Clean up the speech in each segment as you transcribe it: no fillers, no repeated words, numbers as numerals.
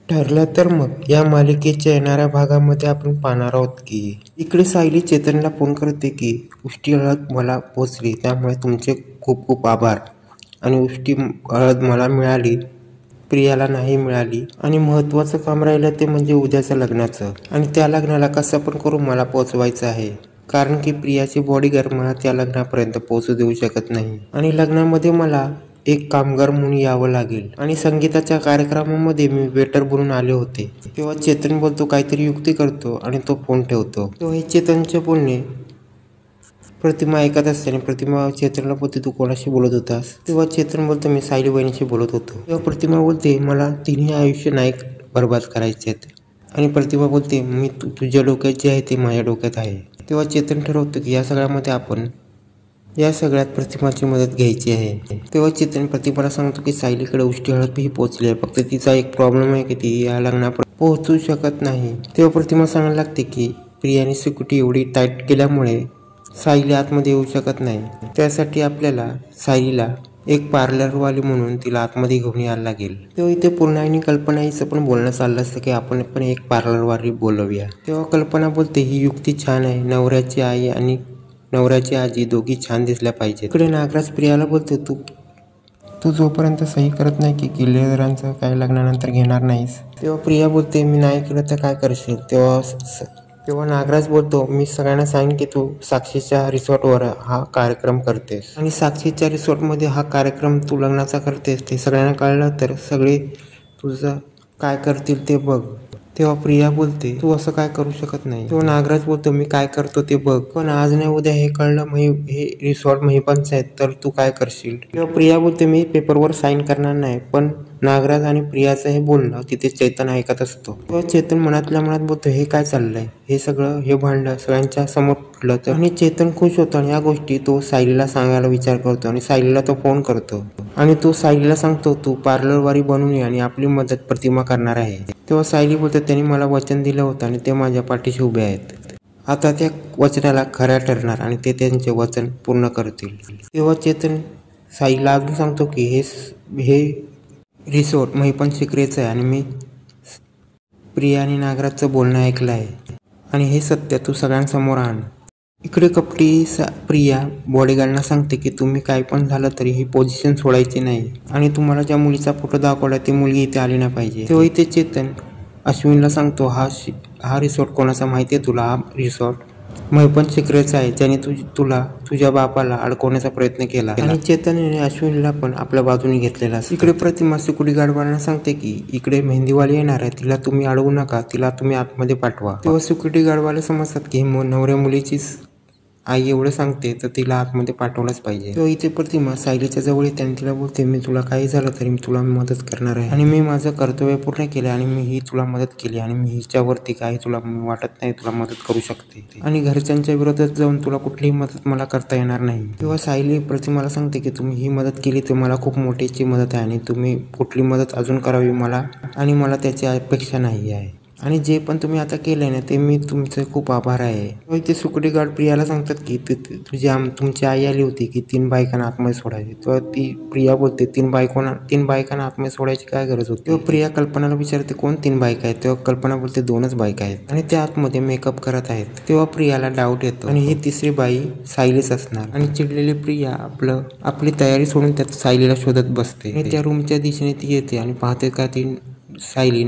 ठरलं तर मग या मालिकेच्या येणाऱ्या भागामध्ये आपण पाहणार आहोत की इकडे सायली चेतनला फोन करते की उष्टी हळद मला पोचली, त्यामुळे तुमचे खूप खूप आभार. आणि उष्टी हळद मला मिळाली, प्रियाला नाही मिळाली. आणि महत्त्वाचं काम राहिलं ते म्हणजे उद्याचं लग्नाचं. आणि त्या लग्नाला कसं पण करून मला पोचवायचं आहे, कारण की प्रियाची बॉडीगार्ड मला त्या लग्नापर्यंत पोहोचू देऊ शकत नाही. आणि लग्नामध्ये मला एक कामगार म्हणून यावं लागेल. आणि संगीताच्या कार्यक्रमामध्ये मी वेटर बनून आले होते. तेव्हा चेतन बोलतो, काहीतरी युक्ती करतो आणि तो फोन ठेवतो. तेव्हा हे चेतनचे बोलणे प्रतिमा ऐकत असते आणि प्रतिमा चेतनला बोलते, तू कोणाशी बोलत होतास? तेव्हा चेतन बोलतो, मी सायली बहिणीशी बोलत होतो. तेव्हा प्रतिमा बोलते, मला तिन्ही आयुष्य नाही बर्बाद करायचे आहेत. आणि प्रतिमा बोलते, मी तुझ्या डोक्यात जे आहे ते माझ्या डोक्यात आहे. तेव्हा चेतन ठरवतं की या सगळ्यात प्रतिमाची मदत घ्यायची आहे. तेव्हा चेतन प्रतिमाला सांगतो की सायलीकडे उष्टी हळद ही पोहोचली आहे, फक्त तिचा एक प्रॉब्लेम आहे की ती या लग्नापर्यंत पोहोचू शकत नाही. तेव्हा प्रतिमा सांगायला लागते की प्रियाने सिक्युरिटी एवढी टाईट केल्यामुळे सायली आतमध्ये येऊ शकत नाही. त्यासाठी आपल्याला सायलीला एक पार्लरवाली म्हणून तिला आतमध्ये घेऊन यायला लागेल. तेव्हा इथे पूर्णा आणि कल्पना हिचं पण बोलणं चाललं असतं की आपण पण एक पार्लरवाली बोलवूया. तेव्हा कल्पना बोलते, ही युक्ती छान आहे, नवऱ्याची आई आणि नवऱ्याची आजी दोघी छान दिसल्या पाहिजे. इकडे नागराज प्रियाला बोलते, तू जोपर्यंत सही करत नाही की किल्लेदारांचं काही लग्नानंतर घेणार नाहीस. तेव्हा प्रिया बोलते, मी नाही केलं तर काय करशील? तेव्हा नागराज बोलतो, मी सगळ्यांना सांगेन की तू साक्षीच्या रिसॉर्टवर हा कार्यक्रम करतेस आणि साक्षीच्या रिसॉर्टमध्ये हा कार्यक्रम तू लग्नाचा करतेस. ते सगळ्यांना कळलं तर सगळे तुझं काय करतील ते बघ. तेव्हा प्रिया बोलते, तू असं काय करू शकत नाही. तेव्हा नागराज बोलतो, मी काय करतो ते बघ, पण आज नाही उद्या हे कळलं हे रिसॉर्ट महिपांचं आहे तर तू काय करशील? तेव्हा प्रिया बोलते, मी पेपरवर साईन करणार नाही. पण नागराज आणि प्रियाचं हे बोलणं तिथे चेतन ऐकत असतो. तेव्हा चेतन मनातल्या मनात बोलतो, हे काय चाललंय? हे भांडण सगळ्यांच्या समोर फुटलं तर? आणि चेतन खुश होतो आणि या गोष्टी तो सायलीला सांगायला विचार करतो आणि सायलीला तो फोन करतो आणि तो सायलीला सांगतो, तू पार्लरवाली बनून ये आणि आपली मदत प्रतिमा करणार आहे. तेव्हा सायली बोलते, त्यांनी मला वचन दिलं होतं आणि ते माझ्या पाठीशी उभे आहेत. आता त्या वचनाला खऱ्या ठरणार आणि ते त्यांचे वचन पूर्ण करतील. तेव्हा चेतन सायलीला अजून सांगतो की हे रिसॉर्ट महिपन शिकरेचं आहे आणि मी प्रिया आणि नागराजचं बोलणं ऐकलं आहे आणि हे सत्य तू सगळ्यांसमोर आण. इकडे कपटी प्रिया बॉडीगार्डना सांगते की तुम्ही काय पण झालं तरी ही पोझिशन सोडायची नाही आणि तुम्हाला ज्या मुलीचा फोटो दाखवला ती मुलगी इथे आली नाही पाहिजे. तेव्हा इथे चेतन अश्विनला सांगतो, हा रिसॉर्ट कोणाचा माहिती आहे तुला? हा रिसॉर्ट महिपन शिकरेचा आहे, ज्याने तुला तुझ्या बापाला अडकवण्याचा प्रयत्न केला आणि चेतनने अश्विनला पण आपल्या बाजूने घेतलेला. इकडे प्रतिमा सिक्युरिटी गार्डवाल्यांना सांगते की इकडे मेहंदीवाली येणार आहे, तिला तुम्ही अडवू नका, तिला तुम्ही आतमध्ये पाठवा. तेव्हा सिक्युरिटी गार्डवाले समजतात की नवऱ्या मुलीचीच आई एवढं सांगते तर तिला आतमध्ये पाठवलंच पाहिजे. तेव्हा इथे प्रतिमा सायलीच्या जवळ येते आणि तिला बोलते, मी तुला काही झालं तरी तुला मदत करणार आहे आणि मी माझं कर्तव्य पूर्ण केलं आणि मी ही तुला मदत केली आणि मी हिच्यावरती काही तुला वाटत नाही तुला मदत करू शकते आणि घरच्यांच्या विरोधात जाऊन तुला कुठलीही मदत मला करता येणार नाही. तेव्हा सायली प्रतिमाला सांगते की तुम्ही ही मदत केली तर मला खूप मोठीची मदत आहे आणि तुम्ही कुठली मदत अजून करावी मला त्याची अपेक्षा नाही आहे आणि जे पण तुम्ही आता केलंय ना ते मी तुमचे खूप आभार आहे. इथे सिक्युरिटी गार्ड प्रियाला सांगतात की तुमची आई आली होती की 3 बायकांना आतमध्ये सोडायची. तेव्हा ती प्रिया बोलते, 3 बायकांना आतमध्ये सोडायची काय गरज होती? तेव्हा प्रिया कल्पनाला विचारते, कोण 3 बायका आहेत? तेव्हा कल्पना बोलते, 2च बायका आहेत आणि त्या आतमध्ये मेकअप करत आहेत. तेव्हा प्रियाला डाऊट येतो आणि ही तिसरी बाई सायलीच असणार आणि चिडलेली प्रिया आपली तयारी सोडून त्यात सायलीला शोधत बसते आणि त्या रूमच्या दिशेने ती येते आणि पाहते का ती सायली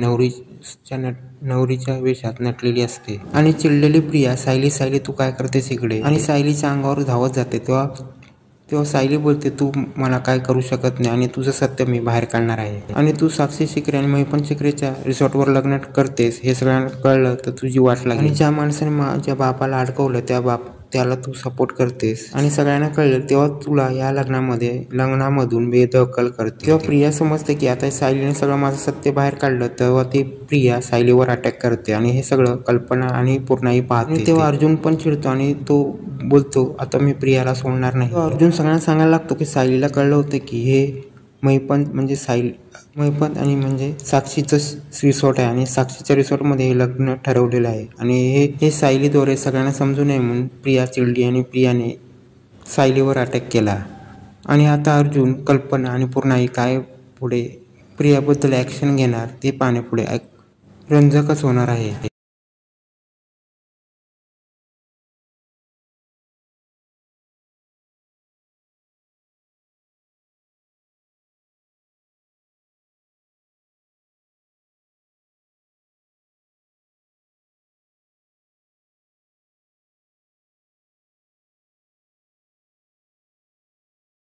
नवरीच्या वेशात नटलेली असते आणि चिडलेली प्रिया सायली तू काय करतेस इकडे? आणि सायलीच्या अंगावर धावत जाते. तेव्हा सायली बोलते, तू मला काय करू शकत नाही आणि तुझं सत्य मी बाहेर काढणार आहे आणि तू साक्षी शिकरे आणि महिपन शिकरेच्या रिसॉर्टवर लग्न करतेस हे सगळ्यांना कळलं तर तुझी वाट लागेल आणि ज्या माणसाने माझ्या बापाला अडकवलं त्याला तू सपोर्ट करतेस आणि सगळ्यांना कळलं तेव्हा तुला या लग्नामधून बेदखल करते. तेव्हा प्रिया समजते की आता सायलीने सगळं माझं सत्य बाहेर काढलं. तेव्हा ती प्रिया सायलीवर अटॅक करते आणि हे सगळं कल्पना आणि पूर्णाही पाहते. तेव्हा अर्जुन पण चिडतो आणि तो बोलतो, आता मी प्रियाला सोडणार नाही. अर्जुन सगळ्यांना सांगायला लागतो की सायलीला कळलं होतं की हे महिपन म्हणजे साक्षीचं रिसॉर्ट आहे आणि साक्षीच्या रिसॉर्टमध्ये हे लग्न ठरवलेलं आहे आणि हे सायलीद्वारे सगळ्यांना समजू नये म्हणून प्रिया चिडली आणि प्रियाने सायलीवर अटॅक केला. आणि आता अर्जुन, कल्पना आणि पूर्णाई काय पुढे प्रियाबद्दल ॲक्शन घेणार ते पाहण्यापुढे रंजकच होणार आहे.